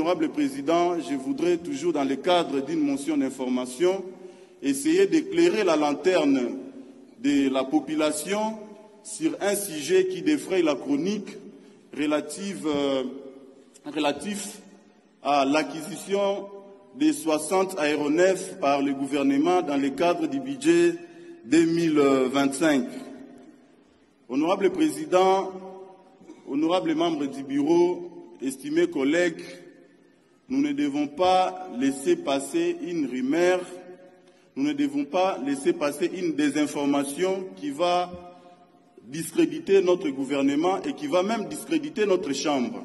Honorable Président, je voudrais toujours, dans le cadre d'une motion d'information, essayer d'éclairer la lanterne de la population sur un sujet qui défraye la chronique relatif à l'acquisition des 60 aéronefs par le gouvernement dans le cadre du budget 2025. Honorable Président, honorables membres du bureau, estimés collègues, nous ne devons pas laisser passer une rumeur, nous ne devons pas laisser passer une désinformation qui va discréditer notre gouvernement et qui va même discréditer notre Chambre.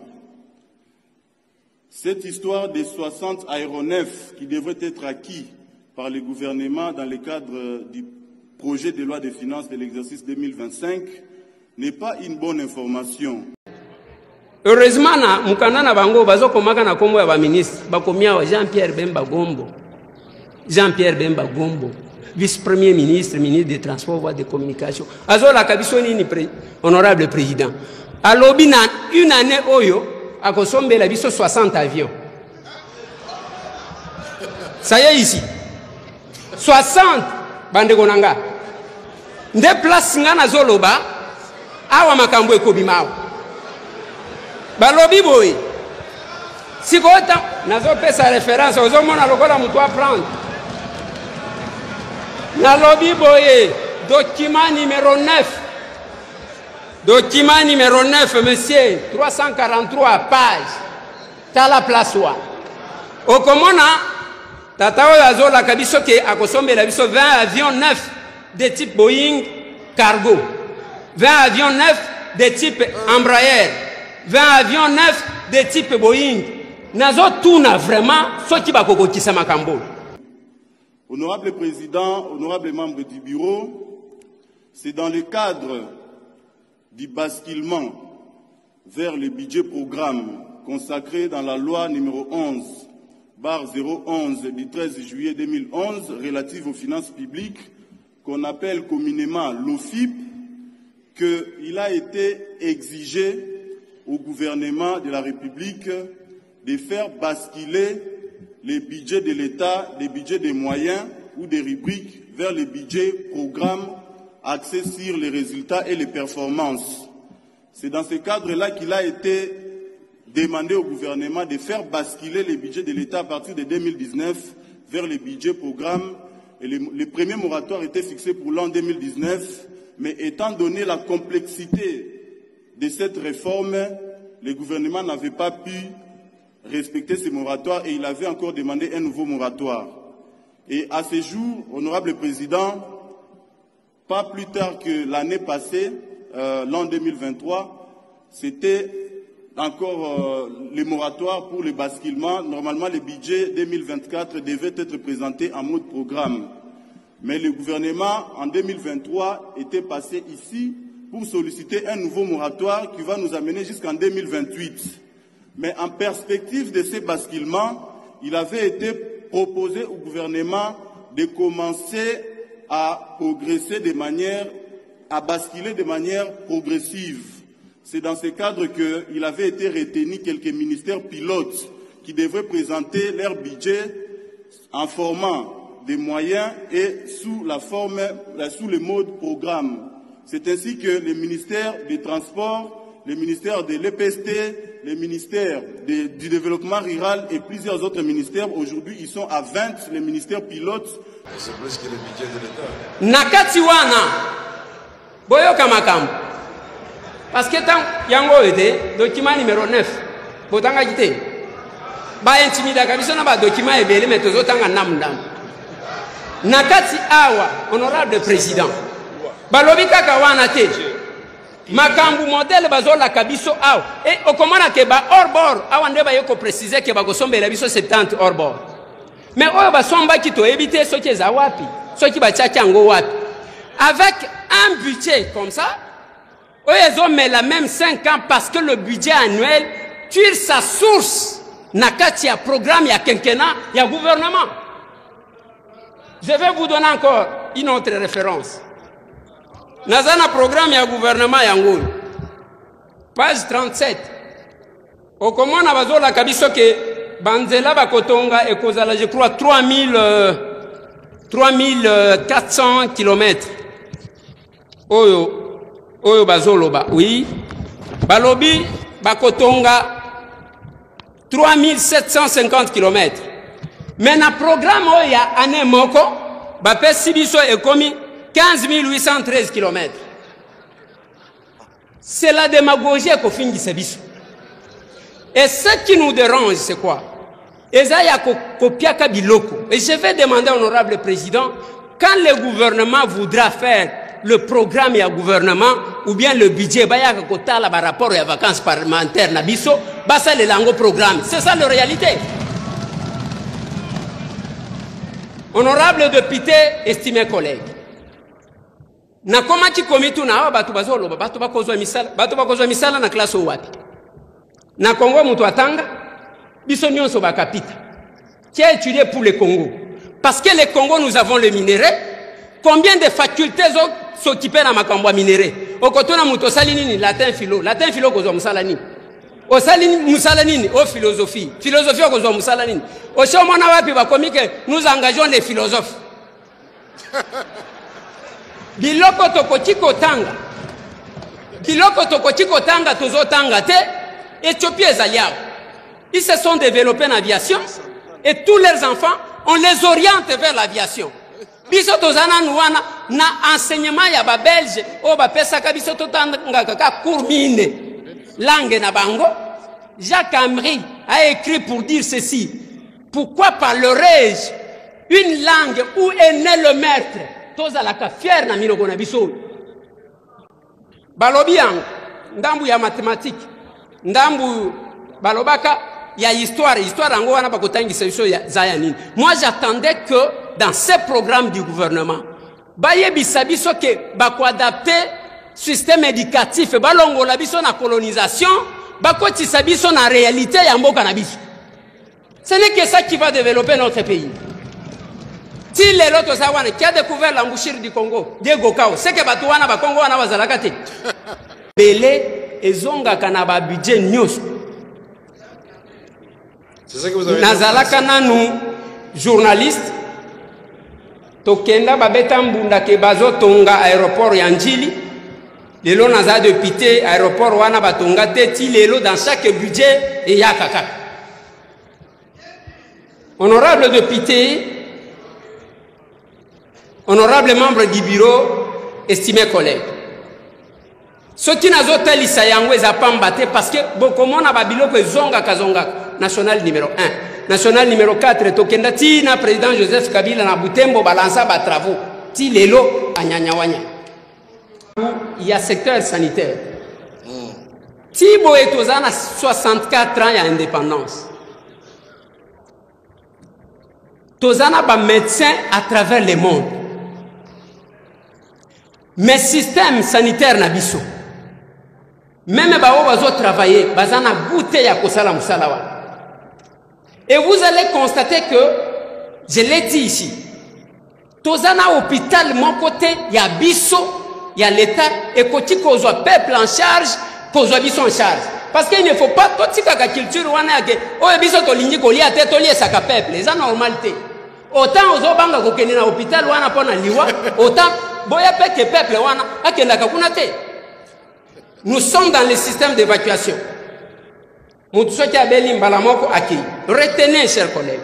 Cette histoire des 60 aéronefs qui devraient être acquis par le gouvernement dans le cadre du projet de loi de finances de l'exercice 2025 n'est pas une bonne information. Heureusement, na mukanda na bango bazokomaka na kombo ya ba ministre bakomia wa Jean-Pierre Bemba Gombo. Jean-Pierre Bemba Gombo, vice-premier ministre, ministre des Transports, voies de communication. Azola kabisoni ni honorable président. Alobi na une année oyo akosombe la biso 60 avions. Ça y est ici. 60 bande konanga. Nde place ngana zoloba awa makambo ekobimao. Balobi boy. Si kota nazo pesa référence aux mona lokola mutu apprendre. Na lobby boy document numéro 9. Document numéro 9 monsieur 343 pages. Ta la place wa. Okomona tata oyo azola kabiso ke akosombe la biso 20 avions 9 de type Boeing cargo. 20 avions 9 de type Embraer. 20 avions 9 de type Boeing. Nazo tuna vraiment so ki bakokokisa makambo. Honorable Président, honorables membres du bureau, c'est dans le cadre du basculement vers le budget programme consacré dans la loi numéro 11/011 du 13 juillet 2011 relative aux finances publiques qu'on appelle communément l'OFIP, qu'il a été exigé au gouvernement de la République de faire basculer les budgets de l'État, des budgets des moyens ou des rubriques vers les budgets programmes axés sur les résultats et les performances. C'est dans ce cadre-là qu'il a été demandé au gouvernement de faire basculer les budgets de l'État à partir de 2019 vers les budgets programmes. Et le premier moratoire était fixé pour l'an 2019, mais étant donné la complexité de cette réforme, le gouvernement n'avait pas pu respecter ce moratoire et il avait encore demandé un nouveau moratoire. Et à ce jour, honorable Président, pas plus tard que l'année passée, l'an 2023, c'était encore le moratoire pour le basculement. Normalement, le budget 2024 devait être présenté en mode programme. Mais le gouvernement, en 2023, était passé ici pour solliciter un nouveau moratoire qui va nous amener jusqu'en 2028. Mais en perspective de ces basculements, il avait été proposé au gouvernement de commencer à progresser à basculer de manière progressive. C'est dans ce cadre qu'il avait été retenu quelques ministères pilotes qui devraient présenter leur budget en format des moyens et sous le mode programme. C'est ainsi que le ministère des Transports, le ministère de l'EPST, le ministère du Développement rural et plusieurs autres ministères, aujourd'hui, ils sont à 20, les ministères pilotes. C'est plus que le budget de l'État. Nakatiwana, boyoka makambo. Parce que tant yango ete, document numéro 9, botanga kite. Ba intimida kabisa na ba document ebele metozo tanga namndam. Nakati awa, honorable président. Balobi kaka wana te. Makambu modèle bazola kabiso awa. Et okomana ke ba hors bord, awa nde ba yoko préciser ke ba kosombe la biso 70 hors bord. Mais oyo ba somba kito éviter ce qui za wapi, ce qui ba tchaki ngo wapi. Avec un budget comme ça, ils ont mis la même 5 ans parce que le budget annuel tire sa source. Nakati ya programme, ya quinquennat, ya gouvernement. Je vais vous donner encore une autre référence. Nazana programme ya gouvernement yangoul. Page 37. Okomona bazola kabiso ke banzela bakotonga ekozala je crois 3400 km. Oyo bazoloba, oui. Balobi bakotonga 3750 km. Mais na programme oya ane moko bapesi biso ekomi 15 813 km. C'est la démagogie qu'on finit ce biso. Et ce qui nous dérange, c'est quoi? Et je vais demander, honorable président, quand le gouvernement voudra faire le programme et le gouvernement, ou bien le budget, par rapport aux vacances parlementaires, ça le lango programme. C'est ça la réalité. Honorable député, estimés collègues, na komati komitu na awa batu bazoloba batu bakozwa misala na classe wapi na Congo mutu atanga biso nyonso bakapita qui a étudié pour le Congo parce que le Congo nous avons le minerai. Combien de facultés s'occuper na makambo ya minerai okotona mutu osali nini latin philo kozwa musala nini osali musala nini o philosophie kozwa musala nini osho mwana wapi bakomi que nous engageons les philosophes. Biloko tokotiko tanga tozotanga te Éthiopie ezaliao. Ils se sont développés en aviation et tous leurs enfants on les oriente vers l'aviation. Biso tozana nuana na enseignement ya ba belge o ba pesa ka biso totanga kaka cours mine langue na bango. Jacques Amri a écrit pour dire ceci: pourquoi parlerai-je une langue où est né le maître? Tozalaka fier na minoko na biso. Balobi yango ndambu ya mathématique, ndambu balobaka ya histoire yango wana bakotangisa biso ya zaya nini. Moi j'attendais que dans ces programmes du gouvernement bayebisa biso ke bako adapter système éducatif balongola biso na colonisation bakotisa biso na réalité ya mboka na biso. Ce n'est que ça qui va développer notre pays. Si les autres qui a découvert l'embouchure du Congo, Diego Kao, c'est que Batouana va Congo na wazalakate. Belé et zonga kanaba budget news. C'est ça que vous avez dit. Nazalaka nanu journaliste. Tokenda babeta mbunda ke bazo tonga aéroport yanjili. Lelo naza député aéroport wana batonga te ti lelo dans chaque budget et yakaka. Honorable député, honorable membre du bureau, estimés collègues, ce qui n'a pas été fait parce que beaucoup de gens ont national numéro 1, national numéro 4, tokenda tina président Joseph Kabila na Butembo balança ba travaux, ti lelo anyanyawanya. Il y a secteur sanitaire. Tibo est aux 64 ans il y a indépendance. Tozana ba médecins à travers le monde. Mais système sanitaire na biso. Même bao bazo travailler, bazana goûter ya kosala musalawa. Et vous allez constater que je l'ai dit ici. Tozana hôpital mon côté ya biso, ya l'état et koti kozwa peuple en charge, kozwa biso en charge. Parce qu'il ne faut pas tout tika ka culture wana ke o biso to lingi ko lia te to lia saka peuple, c'est normalité. Autant aux banga ko kenina hôpital wana pona liwa, autant boya peke peuple wana akenda kakuna te. Nous sommes dans le système d'évacuation. Retenez, chers collègues,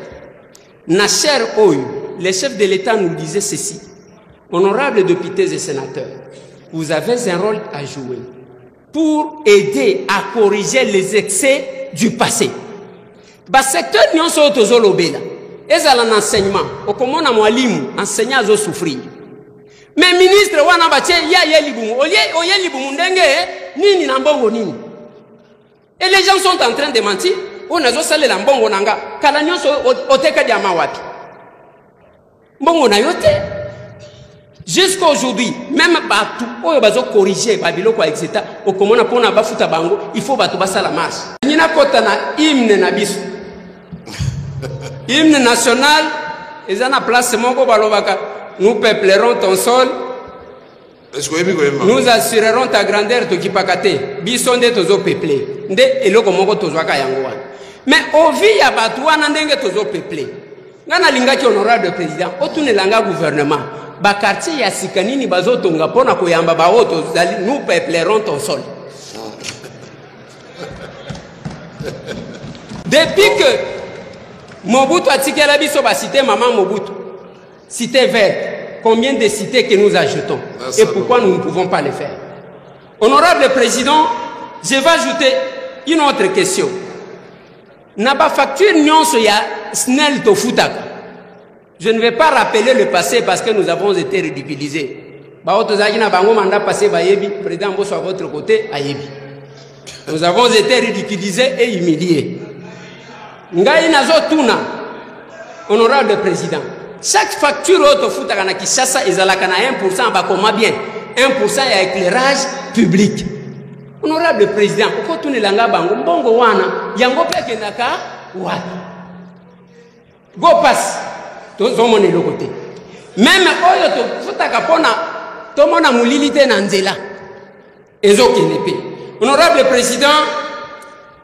Nasser Oyo, le chef de l'État nous disait ceci: honorables députés et sénateurs, vous avez un rôle à jouer pour aider à corriger les excès du passé. Ba secteur nyon so tozolo bela. Ezala l'enseignement, okomona mwalimu enseignant zo souffrir. Mais ministre wana bache ya yelibumu, oye libumu ndenge nini na mbongo nini. Et les gens sont en train de mentir. On a zosale la mbongo nanga, kala nyonso oteka diama wapi. Mbongo na yote. Jusqu'à aujourd'hui, même batu oyo bazo corriger babiloko etc. Okomona pona bafuta bango, il faut batu basala marche. Nina kota na hymne na biso. Hymne national, ezana place moko balobaka, nous peuplerons ton sol. Nous assurerons ta grandeur to kipakate. Bisonde tozo peuplé. Nde eloko moko tozwaka yango wana. Mais au vie ya batu wana ndenge tozo peuplé. Ngana lingaki honorable président, otunelanga gouvernement. Ba quartier ya sikanini bazotonga pona koyamba ba oto nous peuplerons ton sol. Depuis que Mobutu a tiré la biso ba cité maman Mobutu. Cité verte. Combien de cités que nous ajoutons et pourquoi nous ne pouvons pas le faire? Honorable président, je vais ajouter une autre question. Naba facture nyonso ya snel to futaka. Je ne vais pas rappeler le passé parce que nous avons été ridiculisés. Ba otozaki na bango mandat passé ba yebi, président Mbosso à votre côté a yebi. Nous avons été ridiculisés et humiliés. Ngai nazo tuna, honorable président. Chaque facture auto futaka na Kinshasa ezalaka na 1% ba koma bien. 1% ya éclairage public. Honorable président, uko tunelanga bango mbongo wana yango peke naka watu. Go pass. Tozo le côté. Même oyo to futaka pona to mona mulilité na nzela. Ezo kenepe. Honorable président,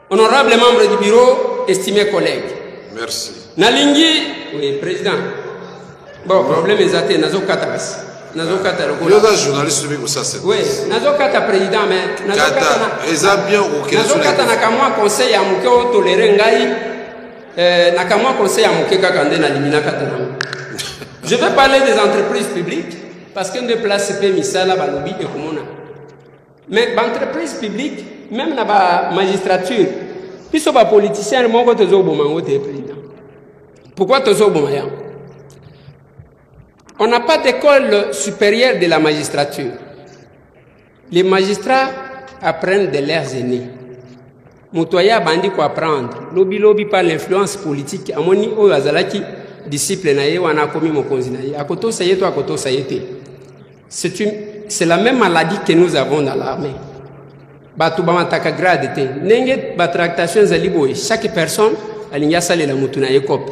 honorable membre du bureau, estimés collègues. Merci. Nalingi, oui, président. Bon, problème est nazo katabas. Nazo kata lokola. Yo journaliste bi ko ça c'est. Oui, nazo kata président mais nazo kata eza bien OK. Nazo kata na kamwa conseil ya muke toléré ngai na kamwa conseil ya muke kaka nde na limina kata na. Je vais parler des entreprises publiques parce que de place pe misala balobi et komona. Mais entreprises publiques même na ba magistrature biso ba politicien moko tozo bomango te président. Pourquoi tozo bomaya? On n'a pas d'école supérieure de la magistrature. Les magistrats apprennent de leurs aînés. Moutoya bandi ko apprendre. Lobby par l'influence politique. Amoni o azalaki disciple na ye wana komi mokonzi na ye. Akoto sayeto akoto sayete. C'est la même maladie que nous avons dans l'armée. Batu ba mataka grade te. Nenge ba tractation za liboye. Chaque personne alinya sale la mutuna ye kop.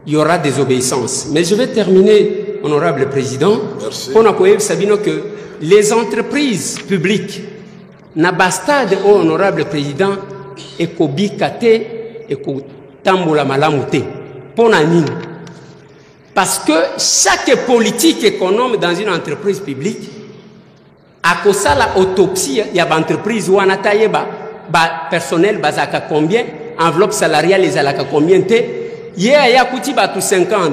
Il y aura des obéissances. Mais je vais terminer, honorable président, pour nous que les entreprises publiques n'a pas de honorable président et qu'au bicate et qu'au tambola malamouté. Pour nous. Parce que chaque politique économe dans une entreprise publique, à cause de l'autopsie, il y a une entreprise où on a taillé personnel, bazaka combien, enveloppe salariale, les alaka combien te. Ya kuti batu 50,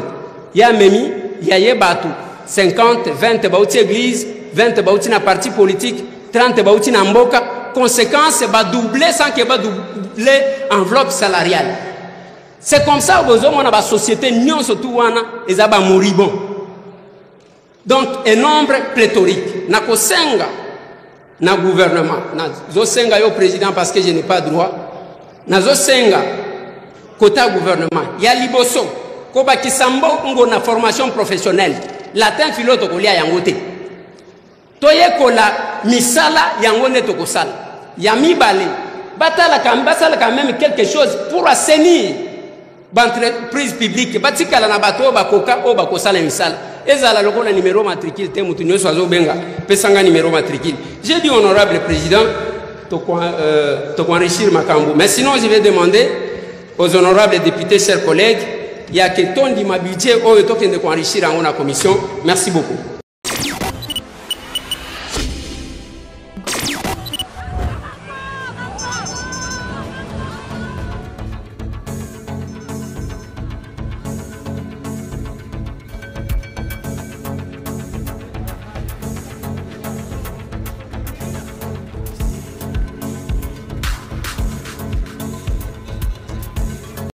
ya memi, ya batu 50, 20 bauti église, 20 bauti na parti politique, 30 bauti na mboka. Conséquence, ba doubler sans que ba doubler enveloppe salariale. C'est comme ça que on a la société nyon surtout wana ezaba moribond. Donc un nombre pléthorique. Na kosenga na gouvernement, na zo senga yo président parce que je n'ai pas droit. Na zo senga côté gouvernement, il y a liboso, koba kisambo ngo na formation professionnelle, latin philo kolia yangote. Toye kola misala yangone to kosala. Ya mibale, batala quand même quelque chose pour assainir l'entreprise publique. Batikala na bato bakoka o bakosala misala. Ezala lokola numéro matricule te mutu nyoso azobenga pesanga numéro matricule. J'ai dit honorable président to enrichir makambo. Mais sinon je vais demander aux honorables députés, chers collègues, il y a que ton dit ma budget, oh, et toi qui enrichir en la commission. Merci beaucoup.